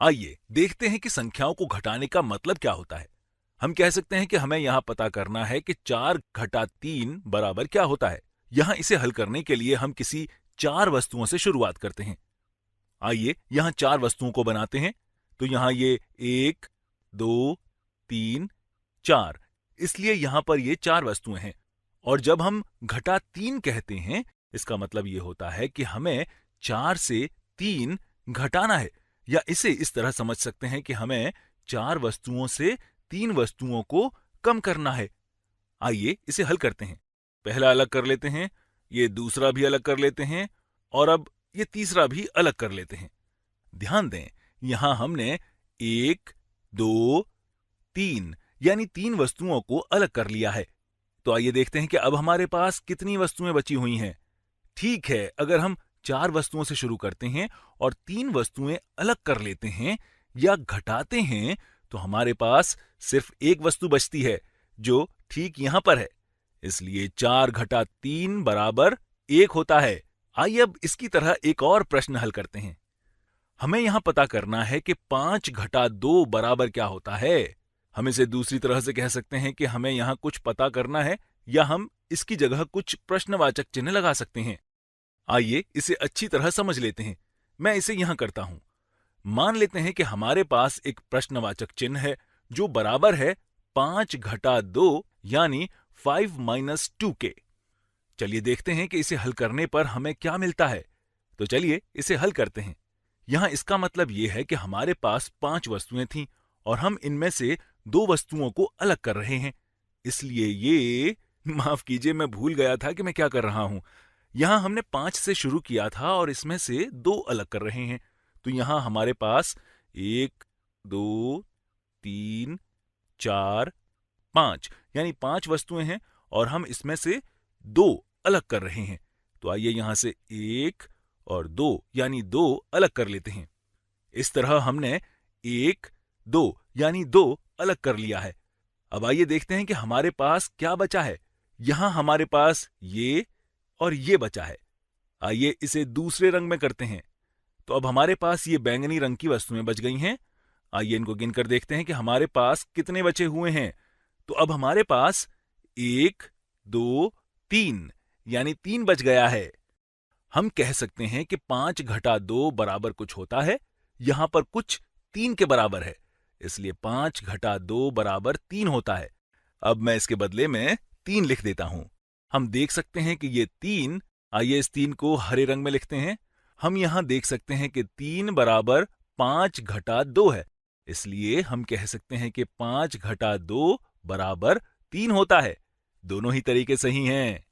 आइए देखते हैं कि संख्याओं को घटाने का मतलब क्या होता है। हम कह सकते हैं कि हमें यहां पता करना है कि 4 घटा 3 बराबर क्या होता है। यहां इसे हल करने के लिए हम किसी 4 वस्तुओं से शुरुआत करते हैं। आइए यहां 4 वस्तुओं को बनाते हैं। तो यहां ये 1, 2, 3, 4, इसलिए यहां पर ये 4 वस्तुएं हैं। और जब हम घटा 3 कहते हैं, इसका मतलब ये होता है कि हमें 4 से 3 घटाना है। या इसे इस तरह समझ सकते हैं कि हमें 4 वस्तुओं से 3 वस्तुओं को कम करना है। आइए इसे हल करते हैं। पहला अलग कर लेते हैं, ये दूसरा भी अलग कर लेते हैं, और अब ये तीसरा भी अलग कर लेते हैं। ध्यान दें, यहां हमने 1, 2, 3 यानी 3 वस्तुओं को अलग कर लिया है। तो आइए देखते हैं कि अब हमारे पास कितनी वस्तुएं बची हुई हैं। ठीक है, अगर हम 4 वस्तुओं से शुरू करते हैं और 3 वस्तुएं अलग कर लेते हैं या घटाते हैं, तो हमारे पास सिर्फ एक वस्तु बचती है, जो ठीक यहां पर है। इसलिए 4 घटा 3 बराबर 1 होता है। आइए अब इसकी तरह एक और प्रश्न हल करते हैं। हमें यहां पता करना है कि 5 घटा 2 बराबर क्या होता है। हम इसे दूसरी तरह से कह सकते हैं कि हमें यहां कुछ पता करना है, या हम इसकी जगह कुछ प्रश्नवाचक चिन्ह लगा सकते हैं। आइए इसे अच्छी तरह समझ लेते हैं। मैं इसे यहां करता हूं। मान लेते हैं कि हमारे पास एक प्रश्नवाचक चिन्ह है जो बराबर है 5 घटा 2 यानी 5 माइनस 2 के। चलिए देखते हैं कि इसे हल करने पर हमें क्या मिलता है। तो चलिए इसे हल करते हैं। यहां इसका मतलब यह है कि हमारे पास 5 वस्तुएं थीं और हम इनमें से 2 वस्तुओं को अलग कर रहे हैं। इसलिए ये माफ कीजिए, मैं भूल गया था कि मैं क्या कर रहा हूं। यहां हमने 5 से शुरू किया था और इसमें से 2 अलग कर रहे हैं। तो यहां हमारे पास 1, 2, 3, 4, 5 यानी 5 वस्तुएं हैं और हम इसमें से 2 अलग कर रहे हैं। तो आइए यहां से 1 और 2 यानी 2 अलग कर लेते हैं। इस तरह हमने 1, 2 यानी 2 अलग कर लिया है। अब आइए देखते हैं कि हमारे पास क्या बचा है। यहां हमारे पास ये और ये बचा है। आइए इसे दूसरे रंग में करते हैं। तो अब हमारे पास ये बैंगनी रंग की वस्तुएं बच गई हैं। आइए इनको गिनकर देखते हैं कि हमारे पास कितने बचे हुए हैं। तो अब हमारे पास 1, 2, 3 यानी 3 बच गया है। हम कह सकते हैं कि 5 घटा 2 बराबर कुछ होता है। यहां पर कुछ 3 के बराबर है, इसलिए 5 घटा 2 बराबर 3 होता है। अब मैं इसके बदले में 3 लिख देता हूं। हम देख सकते हैं कि ये 3, आइए इस 3 को हरे रंग में लिखते हैं। हम यहां देख सकते हैं कि 3 बराबर 5 घटा 2 है, इसलिए हम कह सकते हैं कि 5 घटा 2 बराबर 3 होता है। दोनों ही तरीके सही हैं।